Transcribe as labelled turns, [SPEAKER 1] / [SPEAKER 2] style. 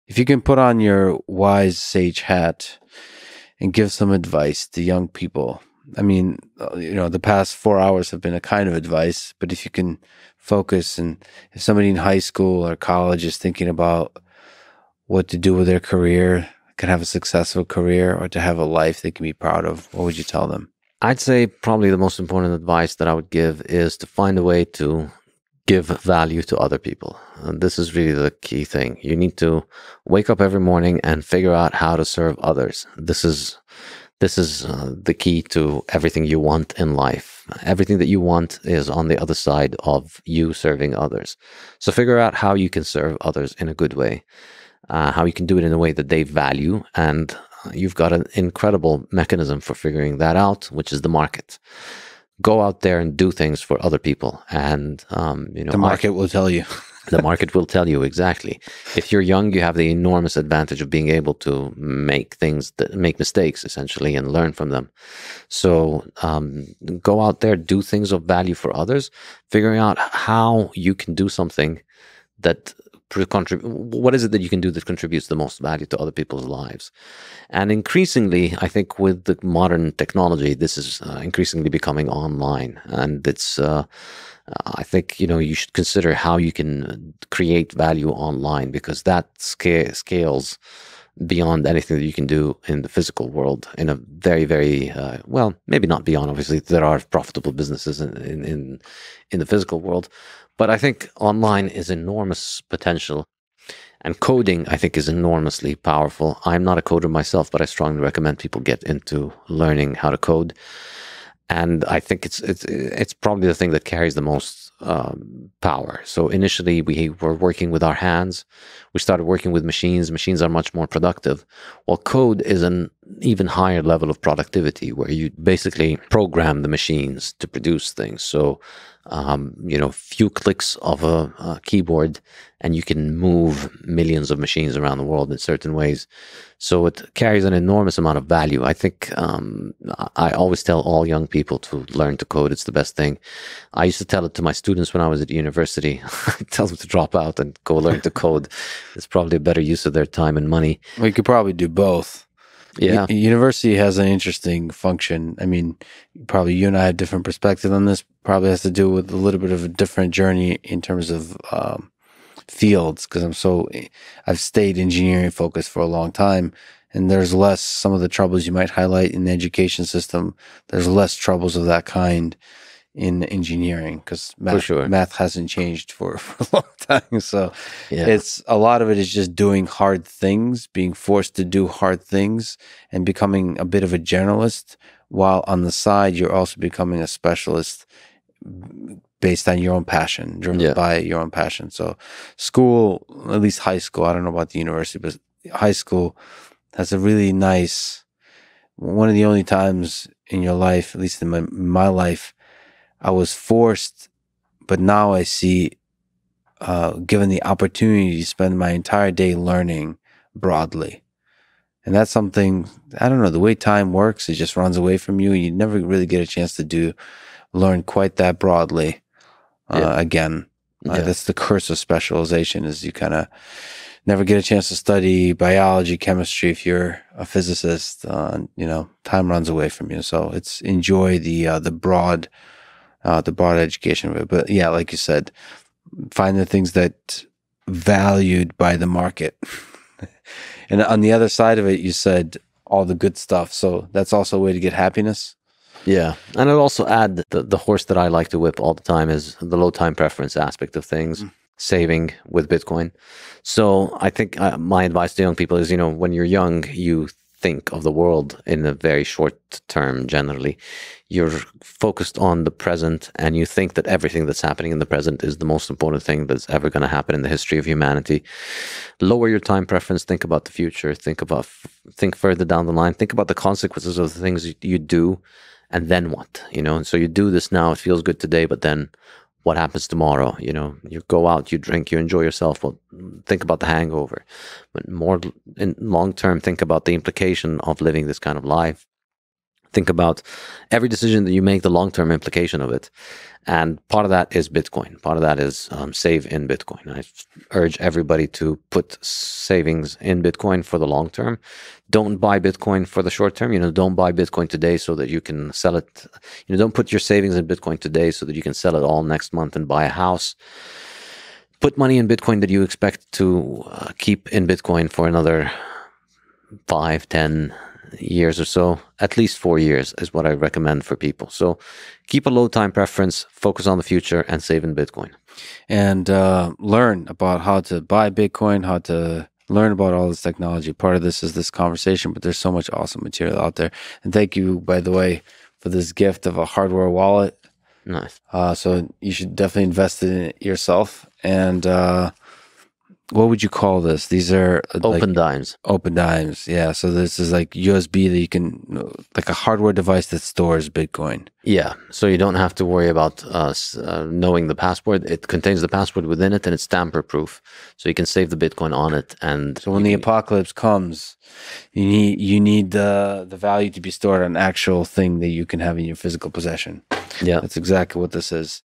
[SPEAKER 1] If you can put on your wise sage hat and give some advice to young people, I mean, the past 4 hours have been a kind of advice, but if you can focus, and if somebody in high school or college is thinking about what to do with their career, can have a successful career or to have a life they can be proud of, what would you tell them?
[SPEAKER 2] I'd say probably the most important advice that I would give is to find a way to give value to other people. And this is really the key thing. You need to wake up every morning and figure out how to serve others. This is the key to everything you want in life. Everything that you want is on the other side of you serving others. So figure out how you can serve others in a good way, how you can do it in a way that they value, and you've got an incredible mechanism for figuring that out, which is the market. Go out there and do things for other people, and
[SPEAKER 1] the market will tell you.
[SPEAKER 2] The market will tell you exactly. If you're young, you have the enormous advantage of being able to make mistakes essentially and learn from them. So go out there, do things of value for others, figuring out how you can do something that what is it that you can do that contributes the most value to other people's lives. And increasingly, I think with the modern technology, this is increasingly becoming online, and it's I think you should consider how you can create value online, because that scales beyond anything that you can do in the physical world in a very, very well, maybe not beyond. Obviously, there are profitable businesses in the physical world, but I think online is enormous potential. And coding, I think, is enormously powerful. I'm not a coder myself, but I strongly recommend people get into learning how to code. And I think it's probably the thing that carries the most power. So initially, we were working with our hands. We started working with machines. Machines are much more productive. Well, code is an even higher level of productivity, where you basically program the machines to produce things. So, few clicks of a keyboard, and you can move millions of machines around the world in certain ways. So it carries an enormous amount of value. I think I always tell all young people to learn to code. It's the best thing. I used to tell it to my students when I was at university. I tell them to drop out and go learn to code. It's probably a better use of their time and money.
[SPEAKER 1] Well, you could probably do both.
[SPEAKER 2] Yeah.
[SPEAKER 1] University has an interesting function. I mean, probably you and I have different perspective on this. Probably has to do with a little bit of a different journey in terms of fields, because I've stayed engineering focused for a long time, and there's less, some of the troubles you might highlight in the education system, there's less troubles of that kind in engineering, because math hasn't changed for a long time. So it's a lot of it is just doing hard things, being forced to do hard things, and becoming a bit of a generalist, while on the side you're also becoming a specialist based on your own passion, driven by your own passion. So school, at least high school, I don't know about the university, but high school has a really nice, one of the only times in your life, at least in my life, I was forced, but now I see, given the opportunity to spend my entire day learning broadly. And that's something, I don't know, the way time works, it just runs away from you. You never really get a chance to learn quite that broadly again. That's the curse of specialization, is you kind of never get a chance to study biology, chemistry if you're a physicist. Time runs away from you. So it's enjoy the broad education of it. But yeah, like you said, find the things that valued by the market. And on the other side of it, you said all the good stuff. So that's also a way to get happiness.
[SPEAKER 2] Yeah. And I'd also add the horse that I like to whip all the time is the low time preference aspect of things, saving with Bitcoin. So I think my advice to young people is, when you're young, you think of the world in a very short term. Generally, you're focused on the present, and you think that everything that's happening in the present is the most important thing that's ever going to happen in the history of humanity. Lower your time preference, think about the future, think further down the line, think about the consequences of the things you do, and then what, and so you do this now, it feels good today, but then what happens tomorrow? You go out, you drink, you enjoy yourself. Well, think about the hangover. But more in long term, think about the implication of living this kind of life. Think about every decision that you make, the long-term implication of it. And part of that is Bitcoin. Part of that is save in Bitcoin. I urge everybody to put savings in Bitcoin for the long term. Don't buy Bitcoin for the short term. Don't buy Bitcoin today so that you can sell it. Don't put your savings in Bitcoin today so that you can sell it all next month and buy a house. Put money in Bitcoin that you expect to keep in Bitcoin for another 5, 10 years or so. At least 4 years is what I recommend for people. So keep a low time preference, focus on the future, and save in Bitcoin.
[SPEAKER 1] And learn about how to buy Bitcoin, how to learn about all this technology. Part of this is this conversation, but there's so much awesome material out there. And thank you, by the way, for this gift of a hardware wallet.
[SPEAKER 2] Nice.
[SPEAKER 1] So you should definitely invest in it yourself. And what would you call this? These are
[SPEAKER 2] Open dimes.
[SPEAKER 1] Open dimes. Yeah. So this is like USB that you can, like a hardware device that stores Bitcoin.
[SPEAKER 2] Yeah. So you don't have to worry about knowing the password. It contains the password within it, and it's tamper proof. So you can save the Bitcoin on it. And
[SPEAKER 1] so when the apocalypse comes, you need the value to be stored on an actual thing that you can have in your physical possession.
[SPEAKER 2] Yeah.
[SPEAKER 1] That's exactly what this is.